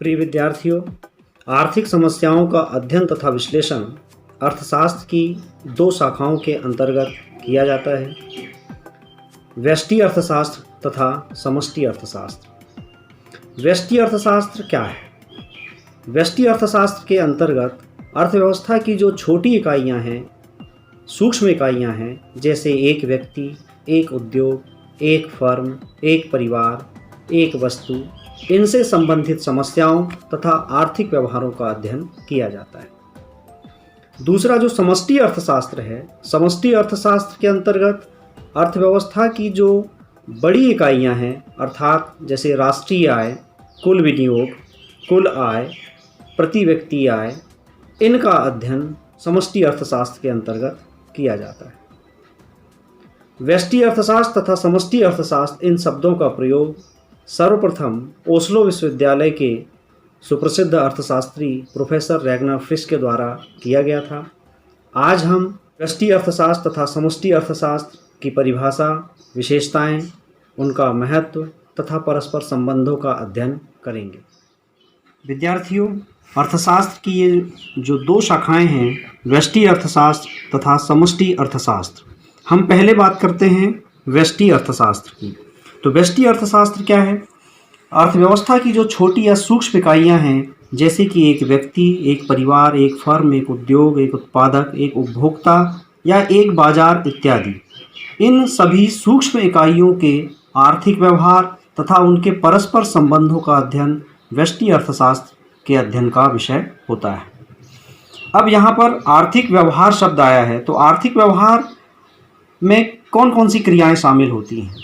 प्रिय विद्यार्थियों, आर्थिक समस्याओं का अध्ययन तथा विश्लेषण अर्थशास्त्र की दो शाखाओं के अंतर्गत किया जाता है, व्यष्टि अर्थशास्त्र तथा समष्टि अर्थशास्त्र। व्यष्टि अर्थशास्त्र क्या है? व्यष्टि अर्थशास्त्र के अंतर्गत अर्थव्यवस्था की जो छोटी इकाइयां हैं, सूक्ष्म इकाइयां हैं, जैसे एक व्यक्ति, एक उद्योग, एक फर्म, एक परिवार, एक वस्तु, इनसे संबंधित समस्याओं तथा आर्थिक व्यवहारों का अध्ययन किया जाता है। दूसरा जो समष्टि अर्थशास्त्र है, समष्टि अर्थशास्त्र के अंतर्गत अर्थव्यवस्था की जो बड़ी इकाइयां हैं, अर्थात जैसे राष्ट्रीय आय, कुल विनियोग, कुल आय, प्रति व्यक्ति आय, इनका अध्ययन समष्टि अर्थशास्त्र के अंतर्गत किया जाता है। व्यष्टि अर्थशास्त्र तथा समष्टि अर्थशास्त्र, इन शब्दों का प्रयोग सर्वप्रथम ओस्लो विश्वविद्यालय के सुप्रसिद्ध अर्थशास्त्री प्रोफेसर रैगनर फ्रिश के द्वारा किया गया था। आज हम व्यष्टि अर्थशास्त्र तथा समष्टि अर्थशास्त्र की परिभाषा, विशेषताएं, उनका महत्व तथा परस्पर संबंधों का अध्ययन करेंगे। विद्यार्थियों, अर्थशास्त्र की ये जो दो शाखाएं हैं, व्यष्टि अर्थशास्त्र तथा समष्टि अर्थशास्त्र, हम पहले बात करते हैं व्यष्टि अर्थशास्त्र की। तो व्यष्टि अर्थशास्त्र क्या है? अर्थव्यवस्था की जो छोटी या सूक्ष्म इकाइयां हैं, जैसे कि एक व्यक्ति, एक परिवार, एक फर्म, एक उद्योग, एक उत्पादक, एक उपभोक्ता या एक बाजार इत्यादि, इन सभी सूक्ष्म इकाइयों के आर्थिक व्यवहार तथा उनके परस्पर संबंधों का अध्ययन व्यष्टि अर्थशास्त्र के अध्ययन का विषय होता है। अब यहाँ पर आर्थिक व्यवहार शब्द आया है, तो आर्थिक व्यवहार में कौन कौन सी क्रियाएं शामिल होती हैं?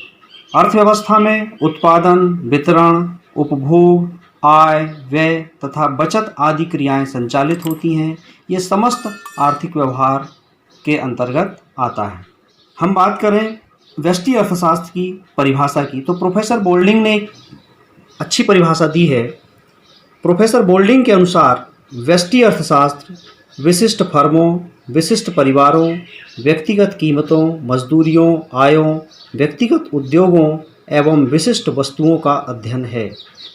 अर्थव्यवस्था में उत्पादन, वितरण, उपभोग, आय, व्यय तथा बचत आदि क्रियाएं संचालित होती हैं। ये समस्त आर्थिक व्यवहार के अंतर्गत आता है। हम बात करें व्यष्टि अर्थशास्त्र की परिभाषा की, तो प्रोफेसर बोल्डिंग ने एक अच्छी परिभाषा दी है। प्रोफेसर बोल्डिंग के अनुसार व्यष्टि अर्थशास्त्र विशिष्ट फर्मों, विशिष्ट परिवारों, व्यक्तिगत कीमतों, मजदूरियों, आयों, व्यक्तिगत उद्योगों एवं विशिष्ट वस्तुओं का अध्ययन है।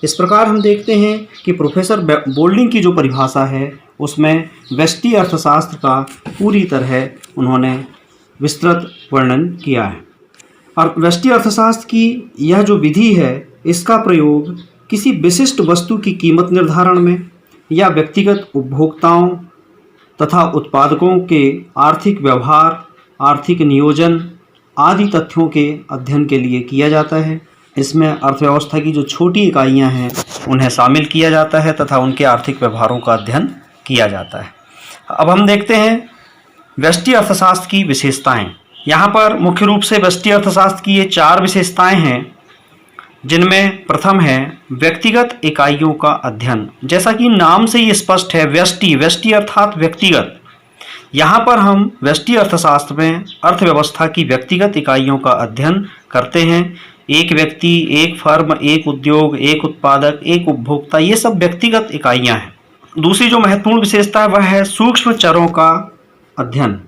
इस प्रकार हम देखते हैं कि प्रोफेसर बोल्डिंग की जो परिभाषा है, उसमें व्यष्टि अर्थशास्त्र का पूरी तरह उन्होंने विस्तृत वर्णन किया है। और व्यष्टि अर्थशास्त्र की यह जो विधि है, इसका प्रयोग किसी विशिष्ट वस्तु की कीमत निर्धारण में या व्यक्तिगत उपभोक्ताओं तथा उत्पादकों के आर्थिक व्यवहार, आर्थिक नियोजन आदि तथ्यों के अध्ययन के लिए किया जाता है। इसमें अर्थव्यवस्था की जो छोटी इकाइयां हैं, उन्हें शामिल किया जाता है तथा उनके आर्थिक व्यवहारों का अध्ययन किया जाता है। अब हम देखते हैं व्यष्टि अर्थशास्त्र की विशेषताएं। यहाँ पर मुख्य रूप से व्यष्टि अर्थशास्त्र की ये 4 विशेषताएं हैं, जिनमें प्रथम है व्यक्तिगत इकाइयों का अध्ययन। जैसा कि नाम से ही स्पष्ट है, व्यष्टि, व्यष्टि अर्थात व्यक्तिगत। यहाँ पर हम व्यष्टि अर्थशास्त्र में अर्थव्यवस्था की व्यक्तिगत इकाइयों का अध्ययन करते हैं। एक व्यक्ति, एक फर्म, एक उद्योग, एक उत्पादक, एक उपभोक्ता, ये सब व्यक्तिगत इकाइयाँ हैं। दूसरी जो महत्वपूर्ण विशेषता है, वह है सूक्ष्म चरों का अध्ययन।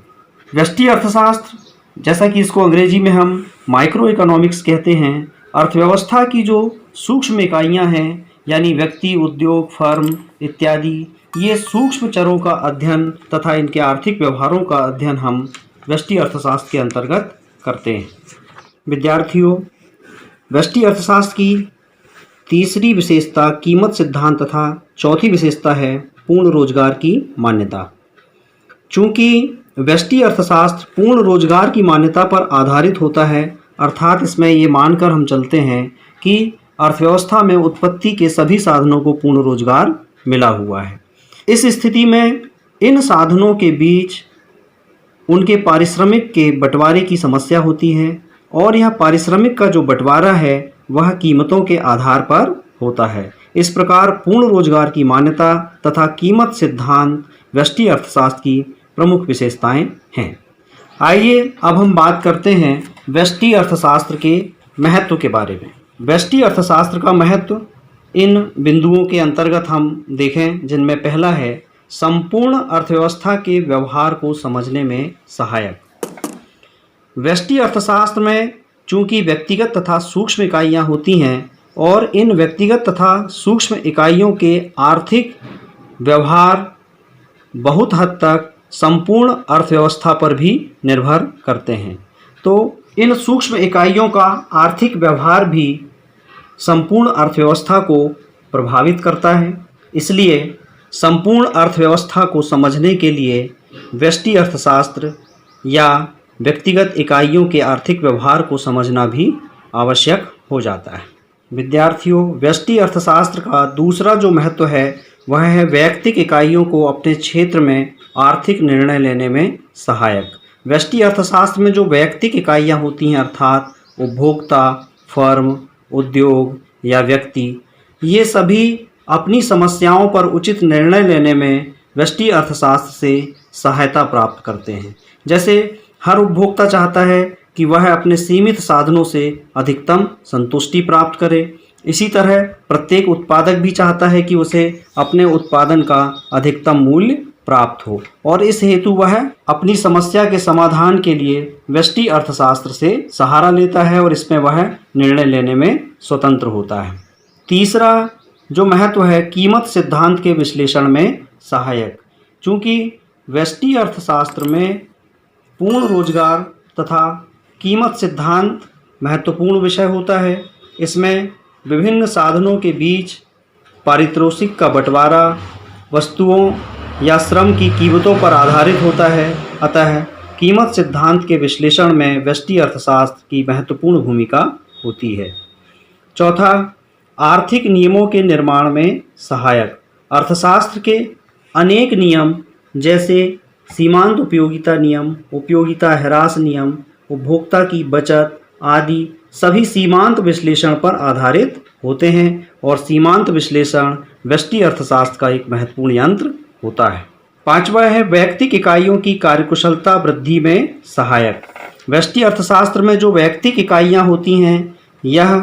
व्यष्टि अर्थशास्त्र, जैसा कि इसको अंग्रेजी में हम माइक्रो इकोनॉमिक्स कहते हैं, अर्थव्यवस्था की जो सूक्ष्म इकाइयां हैं, यानी व्यक्ति, उद्योग, फर्म इत्यादि, ये सूक्ष्म चरों का अध्ययन तथा इनके आर्थिक व्यवहारों का अध्ययन हम व्यष्टि अर्थशास्त्र के अंतर्गत करते हैं। विद्यार्थियों, व्यष्टि अर्थशास्त्र की तीसरी विशेषता कीमत सिद्धांत तथा चौथी विशेषता है पूर्ण रोजगार की मान्यता। चूँकि व्यष्टि अर्थशास्त्र पूर्ण रोजगार की मान्यता पर आधारित होता है, अर्थात इसमें ये मानकर हम चलते हैं कि अर्थव्यवस्था में उत्पत्ति के सभी साधनों को पूर्ण रोजगार मिला हुआ है। इस स्थिति में इन साधनों के बीच उनके पारिश्रमिक के बंटवारे की समस्या होती है, और यह पारिश्रमिक का जो बंटवारा है, वह कीमतों के आधार पर होता है। इस प्रकार पूर्ण रोजगार की मान्यता तथा कीमत सिद्धांत व्यष्टि अर्थशास्त्र की प्रमुख विशेषताएं हैं। आइए अब हम बात करते हैं व्यष्टि अर्थशास्त्र के महत्व के बारे में। व्यष्टि अर्थशास्त्र का महत्व इन बिंदुओं के अंतर्गत हम देखें, जिनमें पहला है संपूर्ण अर्थव्यवस्था के व्यवहार को समझने में सहायक। व्यष्टि अर्थशास्त्र में चूंकि व्यक्तिगत तथा सूक्ष्म इकाइयां होती हैं, और इन व्यक्तिगत तथा सूक्ष्म इकाइयों के आर्थिक व्यवहार बहुत हद तक संपूर्ण अर्थव्यवस्था पर भी निर्भर करते हैं। तो इन सूक्ष्म इकाइयों का आर्थिक व्यवहार भी संपूर्ण अर्थव्यवस्था को प्रभावित करता है। इसलिए संपूर्ण अर्थव्यवस्था को समझने के लिए व्यष्टि अर्थशास्त्र या व्यक्तिगत इकाइयों के आर्थिक व्यवहार को समझना भी आवश्यक हो जाता है। विद्यार्थियों, व्यष्टि अर्थशास्त्र का दूसरा जो महत्व है वह है वैयक्तिक इकाइयों को अपने क्षेत्र में आर्थिक निर्णय लेने में सहायक। व्यष्टि अर्थशास्त्र में जो वैयक्तिक इकाइयाँ होती हैं अर्थात उपभोक्ता, फर्म, उद्योग या व्यक्ति, ये सभी अपनी समस्याओं पर उचित निर्णय लेने में व्यष्टि अर्थशास्त्र से सहायता प्राप्त करते हैं। जैसे हर उपभोक्ता चाहता है कि वह अपने सीमित साधनों से अधिकतम संतुष्टि प्राप्त करे। इसी तरह प्रत्येक उत्पादक भी चाहता है कि उसे अपने उत्पादन का अधिकतम मूल्य प्राप्त हो और इस हेतु वह अपनी समस्या के समाधान के लिए व्यष्टि अर्थशास्त्र से सहारा लेता है और इसमें वह निर्णय लेने में स्वतंत्र होता है। तीसरा जो महत्व है कीमत सिद्धांत के विश्लेषण में सहायक। चूँकि व्यष्टि अर्थशास्त्र में पूर्ण रोजगार तथा कीमत सिद्धांत महत्वपूर्ण विषय होता है। इसमें विभिन्न साधनों के बीच पारितोषिक का बंटवारा वस्तुओं या श्रम की कीमतों पर आधारित होता है। अतः कीमत सिद्धांत के विश्लेषण में व्यष्टि अर्थशास्त्र की महत्वपूर्ण भूमिका होती है। चौथा, आर्थिक नियमों के निर्माण में सहायक। अर्थशास्त्र के अनेक नियम जैसे सीमांत उपयोगिता नियम, उपयोगिता ह्रास नियम, उपभोक्ता की बचत आदि सभी सीमांत विश्लेषण पर आधारित होते हैं और सीमांत विश्लेषण व्यष्टि अर्थशास्त्र का एक महत्वपूर्ण यंत्र होता है। पांचवा है वैयक्तिक इकाइयों की कार्यकुशलता वृद्धि में सहायक। व्यष्टि अर्थशास्त्र में जो वैयक्तिक इकाइयां होती हैं यह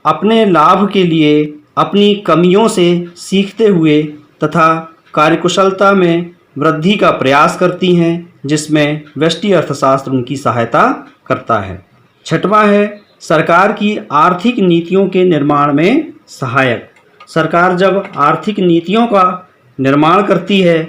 अपने लाभ के लिए अपनी कमियों से सीखते हुए तथा कार्यकुशलता में वृद्धि का प्रयास करती हैं, जिसमें व्यष्टि अर्थशास्त्र उनकी सहायता करता है। छठवां है सरकार की आर्थिक नीतियों के निर्माण में सहायक। सरकार जब आर्थिक नीतियों का निर्माण करती है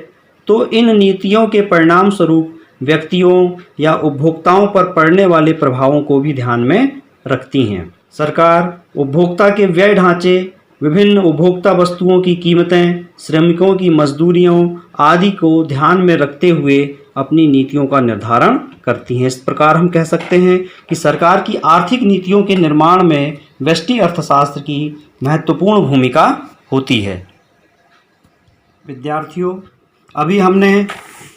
तो इन नीतियों के परिणाम स्वरूप व्यक्तियों या उपभोक्ताओं पर पड़ने वाले प्रभावों को भी ध्यान में रखती हैं। सरकार उपभोक्ता के व्यय ढांचे, विभिन्न उपभोक्ता वस्तुओं की कीमतें, श्रमिकों की मजदूरियों आदि को ध्यान में रखते हुए अपनी नीतियों का निर्धारण करती हैं। इस प्रकार हम कह सकते हैं कि सरकार की आर्थिक नीतियों के निर्माण में व्यष्टि अर्थशास्त्र की महत्वपूर्ण भूमिका होती है। विद्यार्थियों, अभी हमने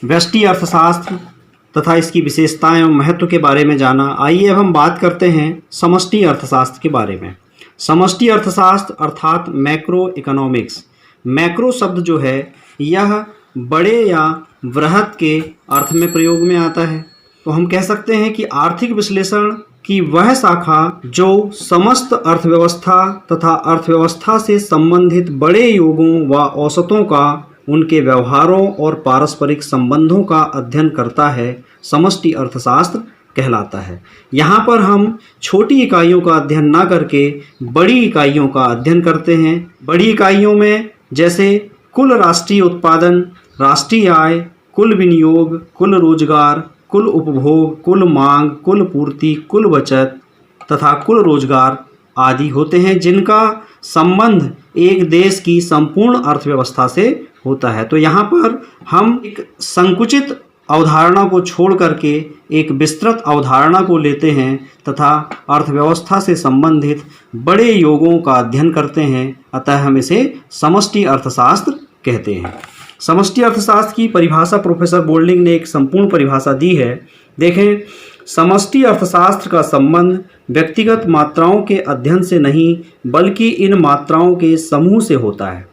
व्यष्टि अर्थशास्त्र तथा इसकी विशेषताएं एवं महत्व के बारे में जाना। आइए अब हम बात करते हैं समष्टि अर्थशास्त्र के बारे में। समष्टि अर्थशास्त्र अर्थात मैक्रो इकोनॉमिक्स। मैक्रो शब्द जो है यह बड़े या वृहत के अर्थ में प्रयोग में आता है। तो हम कह सकते हैं कि आर्थिक विश्लेषण की वह शाखा जो समस्त अर्थव्यवस्था तथा अर्थव्यवस्था से संबंधित बड़े योगों व औसतों का, उनके व्यवहारों और पारस्परिक संबंधों का अध्ययन करता है, समष्टि अर्थशास्त्र कहलाता है। यहाँ पर हम छोटी इकाइयों का अध्ययन न करके बड़ी इकाइयों का अध्ययन करते हैं। बड़ी इकाइयों में जैसे कुल राष्ट्रीय उत्पादन, राष्ट्रीय आय, कुल विनियोग, कुल रोजगार, कुल उपभोग, कुल मांग, कुल पूर्ति, कुल बचत तथा कुल रोजगार आदि होते हैं, जिनका संबंध एक देश की संपूर्ण अर्थव्यवस्था से होता है। तो यहाँ पर हम एक संकुचित अवधारणा को छोड़ करके एक विस्तृत अवधारणा को लेते हैं तथा अर्थव्यवस्था से संबंधित बड़े योगों का अध्ययन करते हैं। अतः हम इसे समष्टि अर्थशास्त्र कहते हैं। समष्टि अर्थशास्त्र की परिभाषा प्रोफेसर बोल्डिंग ने एक संपूर्ण परिभाषा दी है। देखें, समष्टि अर्थशास्त्र का संबंध व्यक्तिगत मात्राओं के अध्ययन से नहीं बल्कि इन मात्राओं के समूह से होता है।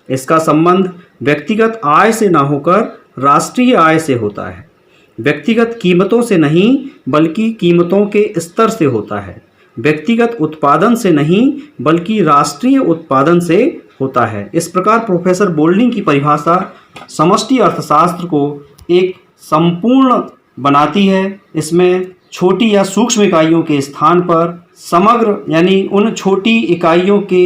इसका संबंध व्यक्तिगत आय से न होकर राष्ट्रीय आय से होता है। व्यक्तिगत कीमतों से नहीं बल्कि कीमतों के स्तर से होता है। व्यक्तिगत उत्पादन से नहीं बल्कि राष्ट्रीय उत्पादन से होता है। इस प्रकार प्रोफेसर बोल्डिंग की परिभाषा समष्टि अर्थशास्त्र को एक संपूर्ण बनाती है। इसमें छोटी या सूक्ष्म इकाइयों के स्थान पर समग्र यानी उन छोटी इकाइयों के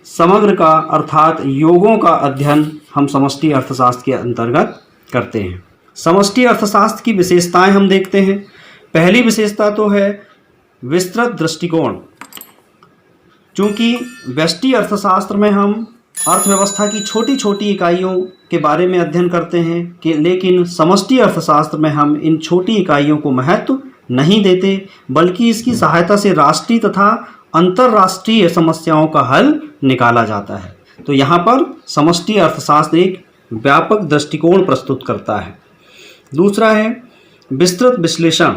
समग्र का अर्थात योगों का अध्ययन हम समष्टि अर्थशास्त्र के अंतर्गत करते हैं। समष्टि अर्थशास्त्र की विशेषताएं हम देखते हैं। पहली विशेषता तो है विस्तृत दृष्टिकोण। चूँकि व्यष्टि अर्थशास्त्र में हम अर्थव्यवस्था की छोटी छोटी इकाइयों के बारे में अध्ययन करते हैं कि लेकिन समष्टि अर्थशास्त्र में हम इन छोटी इकाइयों को महत्व नहीं देते, बल्कि इसकी सहायता से राष्ट्रीय तथा अंतर्राष्ट्रीय समस्याओं का हल निकाला जाता है। तो यहाँ पर समष्टि अर्थशास्त्र एक व्यापक दृष्टिकोण प्रस्तुत करता है। दूसरा है विस्तृत विश्लेषण।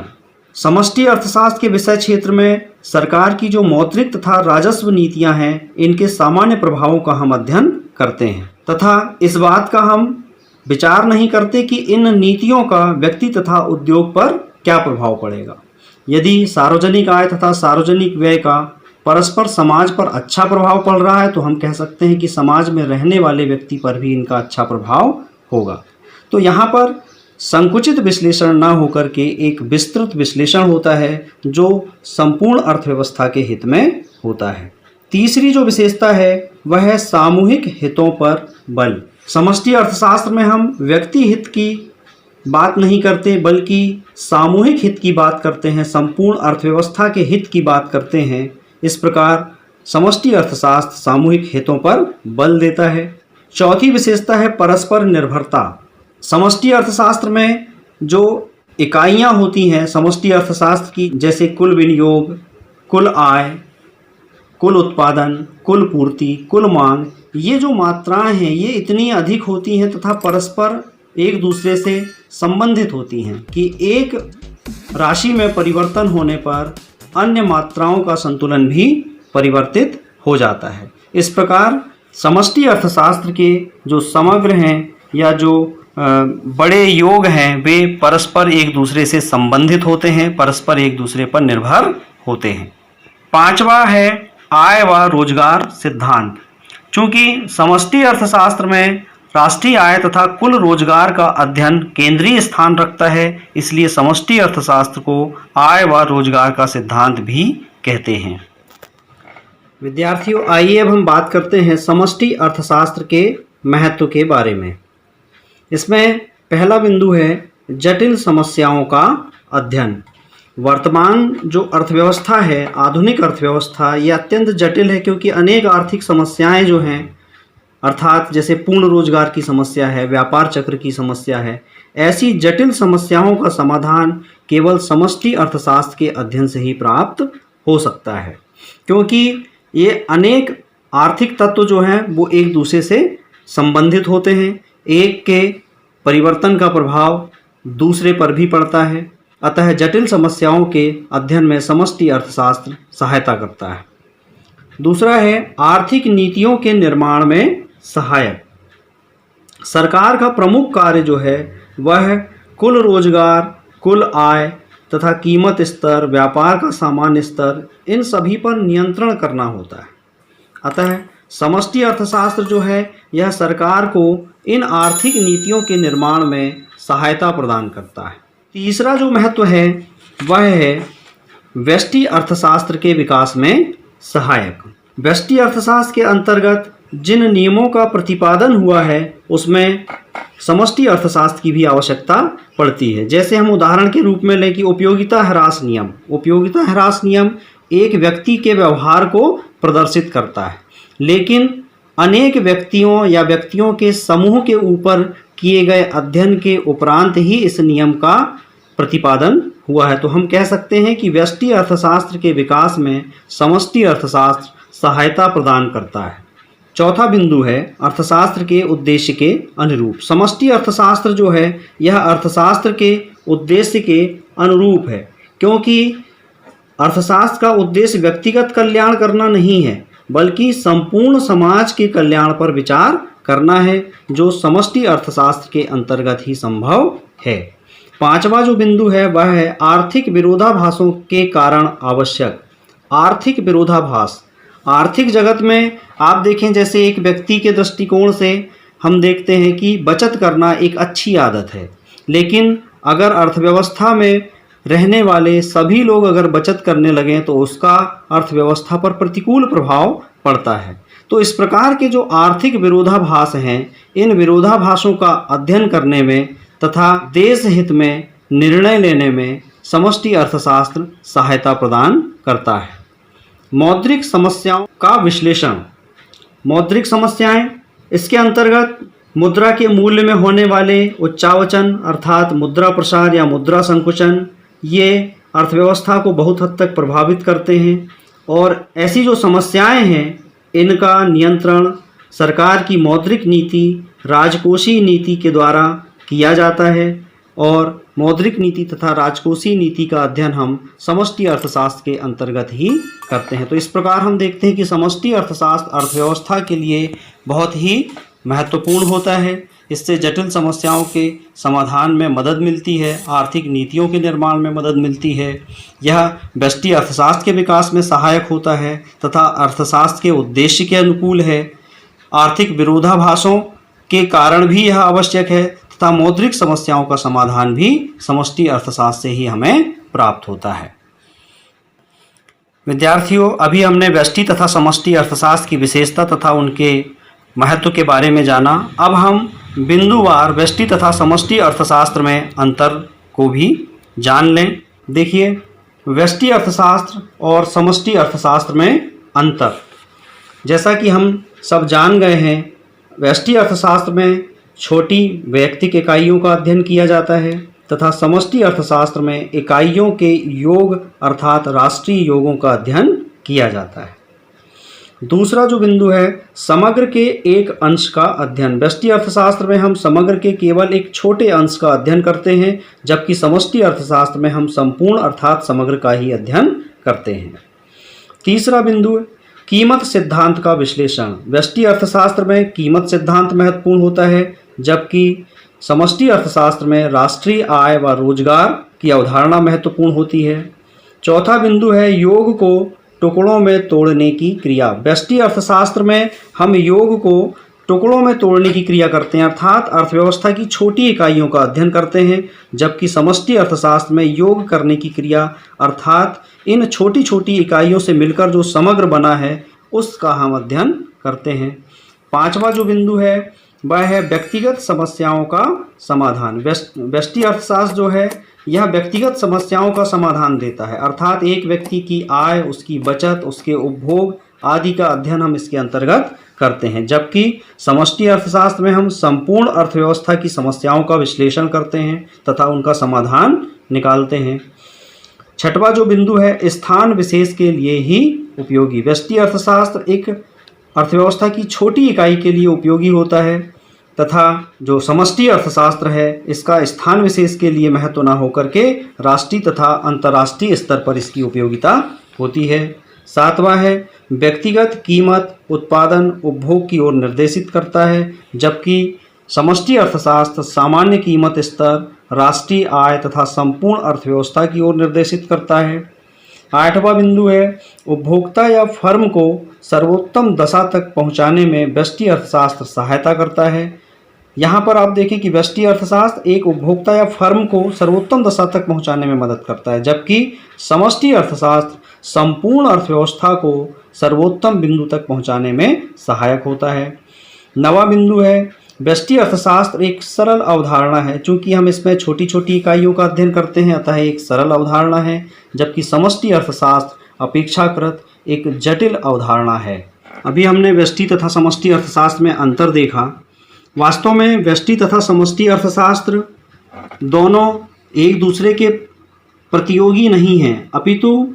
समष्टि अर्थशास्त्र के विषय क्षेत्र में सरकार की जो मौद्रिक तथा राजस्व नीतियां हैं, इनके सामान्य प्रभावों का हम अध्ययन करते हैं तथा इस बात का हम विचार नहीं करते कि इन नीतियों का व्यक्ति तथा उद्योग पर क्या प्रभाव पड़ेगा। यदि सार्वजनिक आय तथा सार्वजनिक व्यय का परस्पर समाज पर अच्छा प्रभाव पड़ रहा है तो हम कह सकते हैं कि समाज में रहने वाले व्यक्ति पर भी इनका अच्छा प्रभाव होगा। तो यहाँ पर संकुचित विश्लेषण न होकर के एक विस्तृत विश्लेषण होता है जो संपूर्ण अर्थव्यवस्था के हित में होता है। तीसरी जो विशेषता है वह है सामूहिक हितों पर बल। समष्टि अर्थशास्त्र में हम व्यक्ति हित की बात नहीं करते बल्कि सामूहिक हित की बात करते हैं, संपूर्ण अर्थव्यवस्था के हित की बात करते हैं। इस प्रकार समष्टि अर्थशास्त्र सामूहिक हितों पर बल देता है। चौथी विशेषता है परस्पर निर्भरता। समष्टि अर्थशास्त्र में जो इकाइयाँ होती हैं समष्टि अर्थशास्त्र की, जैसे कुल विनियोग, कुल आय, कुल उत्पादन, कुल पूर्ति, कुल मांग, ये जो मात्राएं हैं ये इतनी अधिक होती हैं तथा परस्पर एक दूसरे से संबंधित होती हैं कि एक राशि में परिवर्तन होने पर अन्य मात्राओं का संतुलन भी परिवर्तित हो जाता है। इस प्रकार समष्टि अर्थशास्त्र के जो समग्र हैं या जो बड़े योग हैं वे परस्पर एक दूसरे से संबंधित होते हैं, परस्पर एक दूसरे पर निर्भर होते हैं। पांचवा है आय व रोजगार सिद्धांत। चूँकि समष्टि अर्थशास्त्र में राष्ट्रीय आय तथा कुल रोजगार का अध्ययन केंद्रीय स्थान रखता है, इसलिए समष्टि अर्थशास्त्र को आय व रोजगार का सिद्धांत भी कहते हैं। विद्यार्थियों, आइए अब हम बात करते हैं समष्टि अर्थशास्त्र के महत्व के बारे में। इसमें पहला बिंदु है जटिल समस्याओं का अध्ययन। वर्तमान जो अर्थव्यवस्था है, आधुनिक अर्थव्यवस्था, ये अत्यंत जटिल है क्योंकि अनेक आर्थिक समस्याएं जो हैं, अर्थात जैसे पूर्ण रोजगार की समस्या है, व्यापार चक्र की समस्या है, ऐसी जटिल समस्याओं का समाधान केवल समष्टि अर्थशास्त्र के अध्ययन से ही प्राप्त हो सकता है, क्योंकि ये अनेक आर्थिक तत्व जो हैं वो एक दूसरे से संबंधित होते हैं। एक के परिवर्तन का प्रभाव दूसरे पर भी पड़ता है, अतः जटिल समस्याओं के अध्ययन में समष्टि अर्थशास्त्र सहायता करता है। दूसरा है आर्थिक नीतियों के निर्माण में सहायक। सरकार का प्रमुख कार्य जो है वह कुल रोजगार, कुल आय तथा कीमत स्तर, व्यापार का सामान्य स्तर, इन सभी पर नियंत्रण करना होता है। अतः समष्टि अर्थशास्त्र जो है यह सरकार को इन आर्थिक नीतियों के निर्माण में सहायता प्रदान करता है। तीसरा जो महत्व है वह है व्यष्टि अर्थशास्त्र के विकास में सहायक। व्यष्टि अर्थशास्त्र के अंतर्गत जिन नियमों का प्रतिपादन हुआ है उसमें समष्टि अर्थशास्त्र की भी आवश्यकता पड़ती है। जैसे हम उदाहरण के रूप में लें कि उपयोगिता ह्रास नियम। उपयोगिता ह्रास नियम एक व्यक्ति के व्यवहार को प्रदर्शित करता है, लेकिन अनेक व्यक्तियों या व्यक्तियों के समूह के ऊपर किए गए अध्ययन के उपरांत ही इस नियम का प्रतिपादन हुआ है। तो हम कह सकते हैं कि व्यष्टि अर्थशास्त्र के विकास में समष्टि अर्थशास्त्र सहायता प्रदान करता है। चौथा बिंदु है अर्थशास्त्र के उद्देश्य के अनुरूप। समष्टि अर्थशास्त्र जो है यह अर्थशास्त्र के उद्देश्य के अनुरूप है, क्योंकि अर्थशास्त्र का उद्देश्य व्यक्तिगत कल्याण करना नहीं है बल्कि संपूर्ण समाज के कल्याण पर विचार करना है, जो समष्टि अर्थशास्त्र के अंतर्गत ही संभव है। पांचवा जो बिंदु है वह है आर्थिक विरोधाभासों के कारण आवश्यक। आर्थिक विरोधाभास आर्थिक जगत में आप देखें, जैसे एक व्यक्ति के दृष्टिकोण से हम देखते हैं कि बचत करना एक अच्छी आदत है, लेकिन अगर अर्थव्यवस्था में रहने वाले सभी लोग अगर बचत करने लगें तो उसका अर्थव्यवस्था पर प्रतिकूल प्रभाव पड़ता है। तो इस प्रकार के जो आर्थिक विरोधाभास हैं, इन विरोधाभासों का अध्ययन करने में तथा देश हित में निर्णय लेने में समष्टि अर्थशास्त्र सहायता प्रदान करता है। मौद्रिक समस्याओं का विश्लेषण। मौद्रिक समस्याएं, इसके अंतर्गत मुद्रा के मूल्य में होने वाले उच्चावचन अर्थात मुद्रा प्रसार या मुद्रा संकुचन, ये अर्थव्यवस्था को बहुत हद तक प्रभावित करते हैं। और ऐसी जो समस्याएं हैं, इनका नियंत्रण सरकार की मौद्रिक नीति, राजकोषीय नीति के द्वारा किया जाता है। और मौद्रिक नीति तथा राजकोषीय नीति का अध्ययन हम समष्टि अर्थशास्त्र के अंतर्गत ही करते हैं। तो इस प्रकार हम देखते हैं कि समष्टि अर्थशास्त्र अर्थव्यवस्था के लिए बहुत ही महत्वपूर्ण होता है। इससे जटिल समस्याओं के समाधान में मदद मिलती है, आर्थिक नीतियों के निर्माण में मदद मिलती है। यह व्यष्टि अर्थशास्त्र के विकास में सहायक होता है तथा अर्थशास्त्र के उद्देश्य के अनुकूल है। आर्थिक विरोधाभासों के कारण भी यह आवश्यक है तथा मौद्रिक समस्याओं का समाधान भी समष्टि अर्थशास्त्र से ही हमें प्राप्त होता है। विद्यार्थियों, अभी हमने व्यष्टि तथा समष्टि अर्थशास्त्र की विशेषता तथा उनके महत्व के बारे में जाना। अब हम बिंदुवार व्यष्टि तथा समष्टि अर्थशास्त्र में अंतर को भी जान लें। देखिए, व्यष्टि अर्थशास्त्र और समष्टि अर्थशास्त्र में अंतर, जैसा कि हम सब जान गए हैं, व्यष्टि अर्थशास्त्र में छोटी वैयक्तिक इकाइयों का अध्ययन किया जाता है तथा समष्टि अर्थशास्त्र में इकाइयों के योग अर्थात राष्ट्रीय योगों का अध्ययन किया जाता है। दूसरा जो बिंदु है, समग्र के एक अंश का अध्ययन। व्यष्टि अर्थशास्त्र में हम समग्र के केवल एक छोटे अंश का अध्ययन करते हैं, जबकि समष्टि अर्थशास्त्र में हम संपूर्ण अर्थात समग्र का ही अध्ययन करते हैं। तीसरा बिंदु, कीमत सिद्धांत का विश्लेषण। व्यष्टि अर्थशास्त्र में कीमत सिद्धांत महत्वपूर्ण होता है, जबकि समष्टि अर्थशास्त्र में राष्ट्रीय आय व रोजगार की अवधारणा महत्वपूर्ण होती है। चौथा बिंदु है योग को टुकड़ों में तोड़ने की क्रिया। व्यष्टि अर्थशास्त्र में हम योग को टुकड़ों में तोड़ने की क्रिया करते हैं, अर्थात अर्थव्यवस्था की छोटी इकाइयों का अध्ययन करते हैं, जबकि समष्टि अर्थशास्त्र में योग करने की क्रिया अर्थात इन छोटी छोटी इकाइयों से मिलकर जो समग्र बना है उसका हम अध्ययन करते हैं। पांचवा जो बिंदु है वह है व्यक्तिगत समस्याओं का समाधान। व्यष्टि अर्थशास्त्र जो है यह व्यक्तिगत समस्याओं का समाधान देता है, अर्थात एक व्यक्ति की आय, उसकी बचत, उसके उपभोग आदि का अध्ययन हम इसके अंतर्गत करते हैं, जबकि समष्टि अर्थशास्त्र में हम संपूर्ण अर्थव्यवस्था की समस्याओं का विश्लेषण करते हैं तथा उनका समाधान निकालते हैं। छठवां जो बिंदु है, स्थान विशेष के लिए ही उपयोगी। व्यष्टि अर्थशास्त्र एक अर्थव्यवस्था की छोटी इकाई के लिए उपयोगी होता है तथा जो समष्टि अर्थशास्त्र है इसका स्थान विशेष के लिए महत्व न होकर के राष्ट्रीय तथा अंतर्राष्ट्रीय स्तर पर इसकी उपयोगिता होती है। सातवां है व्यक्तिगत कीमत उत्पादन उपभोग की ओर निर्देशित करता है, जबकि समष्टि अर्थशास्त्र सामान्य कीमत स्तर, राष्ट्रीय आय तथा संपूर्ण अर्थव्यवस्था की ओर निर्देशित करता है। आठवां बिंदु है उपभोक्ता या फर्म को सर्वोत्तम दशा तक पहुंचाने में व्यष्टि अर्थशास्त्र सहायता करता है। यहाँ पर आप देखें कि व्यष्टि अर्थशास्त्र एक उपभोक्ता या फर्म को सर्वोत्तम दशा तक पहुंचाने में मदद करता है, जबकि समष्टि अर्थशास्त्र संपूर्ण अर्थव्यवस्था को सर्वोत्तम बिंदु तक पहुंचाने में सहायक होता है। नवा बिंदु है व्यष्टि अर्थशास्त्र एक सरल अवधारणा है, चूंकि हम इसमें छोटी छोटी इकाइयों का अध्ययन करते हैं अतः एक सरल अवधारणा है, जबकि समष्टि अर्थशास्त्र अपेक्षाकृत एक जटिल अवधारणा है। अभी हमने व्यष्टि तथा समष्टि अर्थशास्त्र में अंतर देखा। वास्तव में व्यष्टि तथा समष्टि अर्थशास्त्र दोनों एक दूसरे के प्रतियोगी नहीं हैं, अपितु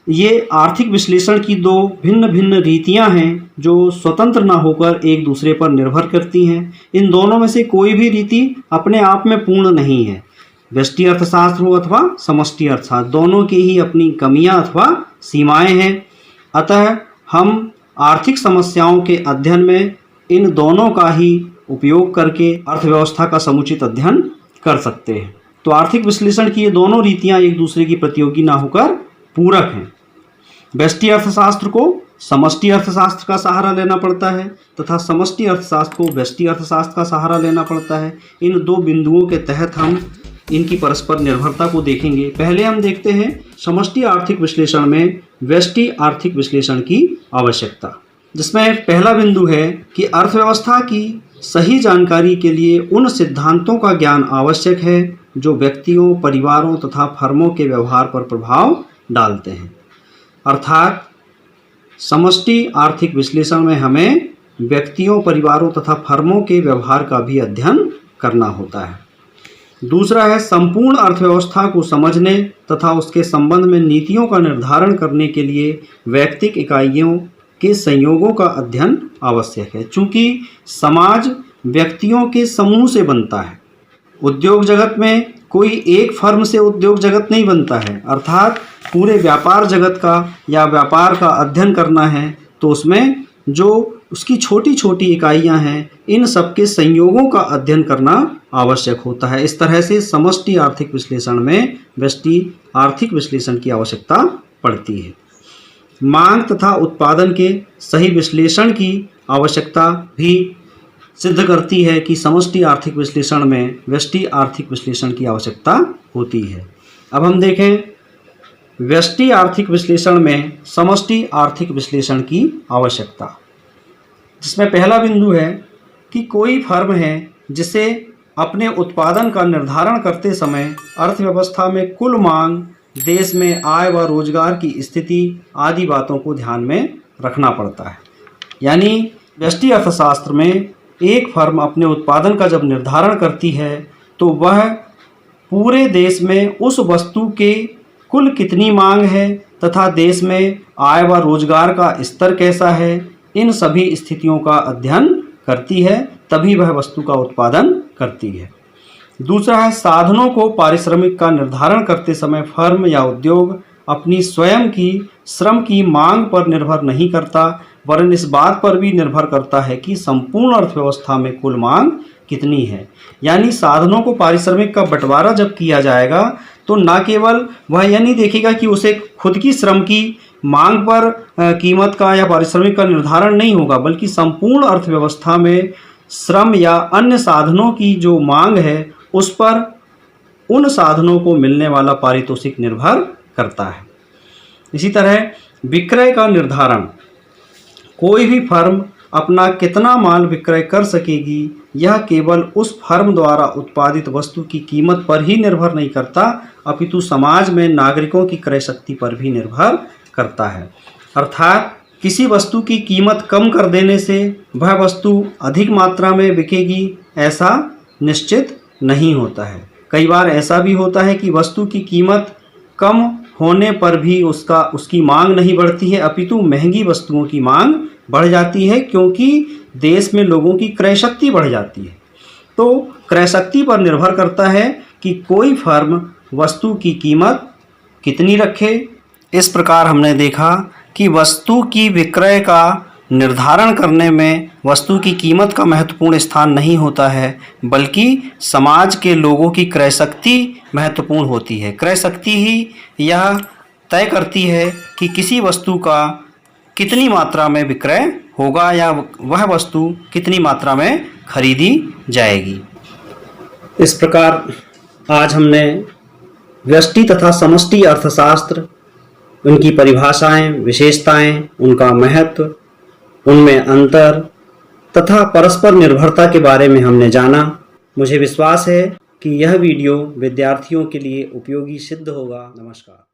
ये आर्थिक विश्लेषण की दो भिन्न भिन्न रीतियां हैं जो स्वतंत्र न होकर एक दूसरे पर निर्भर करती हैं। इन दोनों में से कोई भी रीति अपने आप में पूर्ण नहीं है। व्यष्टि अर्थशास्त्र हो अथवा समष्टि अर्थशास्त्र, दोनों की ही अपनी कमियां अथवा सीमाएं हैं। अतः हम आर्थिक समस्याओं के अध्ययन में इन दोनों का ही उपयोग करके अर्थव्यवस्था का समुचित अध्ययन कर सकते हैं। तो आर्थिक विश्लेषण की ये दोनों रीतियां एक दूसरे की प्रतियोगी ना होकर पूरक हैं। व्यष्टि अर्थशास्त्र को समष्टि अर्थशास्त्र का सहारा लेना पड़ता है तथा समष्टि अर्थशास्त्र को व्यष्टि अर्थशास्त्र का सहारा लेना पड़ता है। इन दो बिंदुओं के तहत हम इनकी परस्पर निर्भरता को देखेंगे। पहले हम देखते हैं समष्टि आर्थिक विश्लेषण में व्यष्टि आर्थिक विश्लेषण की आवश्यकता, जिसमें पहला बिंदु है कि अर्थव्यवस्था की सही जानकारी के लिए उन सिद्धांतों का ज्ञान आवश्यक है जो व्यक्तियों, परिवारों तथा फर्मों के व्यवहार पर प्रभाव डालते हैं। अर्थात समष्टि आर्थिक विश्लेषण में हमें व्यक्तियों, परिवारों तथा फर्मों के व्यवहार का भी अध्ययन करना होता है। दूसरा है संपूर्ण अर्थव्यवस्था को समझने तथा उसके संबंध में नीतियों का निर्धारण करने के लिए वैयक्तिक इकाइयों के संयोगों का अध्ययन आवश्यक है। चूँकि समाज व्यक्तियों के समूह से बनता है, उद्योग जगत में कोई एक फर्म से उद्योग जगत नहीं बनता है। अर्थात पूरे व्यापार जगत का या व्यापार का अध्ययन करना है तो उसमें जो उसकी छोटी छोटी इकाइयां हैं, इन सब के संयोगों का अध्ययन करना आवश्यक होता है। इस तरह से समष्टि आर्थिक विश्लेषण में व्यष्टि आर्थिक विश्लेषण की आवश्यकता पड़ती है। मांग तथा उत्पादन के सही विश्लेषण की आवश्यकता भी सिद्ध करती है कि समष्टि आर्थिक विश्लेषण में व्यष्टि आर्थिक विश्लेषण की आवश्यकता होती है। अब हम देखें व्यष्टि आर्थिक विश्लेषण में समष्टि आर्थिक विश्लेषण की आवश्यकता, जिसमें पहला बिंदु है कि कोई फर्म है जिसे अपने उत्पादन का निर्धारण करते समय अर्थव्यवस्था में कुल मांग, देश में आय व रोजगार की स्थिति आदि बातों को ध्यान में रखना पड़ता है। यानी व्यष्टि अर्थशास्त्र में एक फर्म अपने उत्पादन का जब निर्धारण करती है तो वह पूरे देश में उस वस्तु के कुल कितनी मांग है तथा देश में आय व रोजगार का स्तर कैसा है, इन सभी स्थितियों का अध्ययन करती है, तभी वह वस्तु का उत्पादन करती है। दूसरा है साधनों को पारिश्रमिक का निर्धारण करते समय फर्म या उद्योग अपनी स्वयं की श्रम की मांग पर निर्भर नहीं करता, वरन इस बात पर भी निर्भर करता है कि संपूर्ण अर्थव्यवस्था में कुल मांग कितनी है। यानी साधनों को पारिश्रमिक का बंटवारा जब किया जाएगा तो न केवल वह यह नहीं देखेगा कि उसे खुद की श्रम की मांग पर कीमत का या पारिश्रमिक का निर्धारण नहीं होगा, बल्कि संपूर्ण अर्थव्यवस्था में श्रम या अन्य साधनों की जो मांग है उस पर उन साधनों को मिलने वाला पारितोषिक निर्भर करता है। इसी तरह विक्रय का निर्धारण, कोई भी फर्म अपना कितना माल विक्रय कर सकेगी यह केवल उस फर्म द्वारा उत्पादित वस्तु की कीमत पर ही निर्भर नहीं करता, अपितु समाज में नागरिकों की क्रय शक्ति पर भी निर्भर करता है। अर्थात किसी वस्तु की कीमत कम कर देने से वह वस्तु अधिक मात्रा में बिकेगी ऐसा निश्चित नहीं होता है। कई बार ऐसा भी होता है कि वस्तु की कीमत कम होने पर भी उसकी मांग नहीं बढ़ती है, अपितु महंगी वस्तुओं की मांग बढ़ जाती है, क्योंकि देश में लोगों की क्रय शक्ति बढ़ जाती है। तो क्रय शक्ति पर निर्भर करता है कि कोई फर्म वस्तु की कीमत कितनी रखे। इस प्रकार हमने देखा कि वस्तु की विक्रय का निर्धारण करने में वस्तु की कीमत का महत्वपूर्ण स्थान नहीं होता है, बल्कि समाज के लोगों की क्रय शक्ति महत्वपूर्ण होती है। क्रय शक्ति ही यह तय करती है कि किसी वस्तु का कितनी मात्रा में विक्रय होगा या वह वस्तु कितनी मात्रा में खरीदी जाएगी। इस प्रकार आज हमने व्यष्टि तथा समष्टि अर्थशास्त्र, उनकी परिभाषाएं, विशेषताएं, उनका महत्व, उनमें अंतर तथा परस्पर निर्भरता के बारे में हमने जाना। मुझे विश्वास है कि यह वीडियो विद्यार्थियों के लिए उपयोगी सिद्ध होगा। नमस्कार।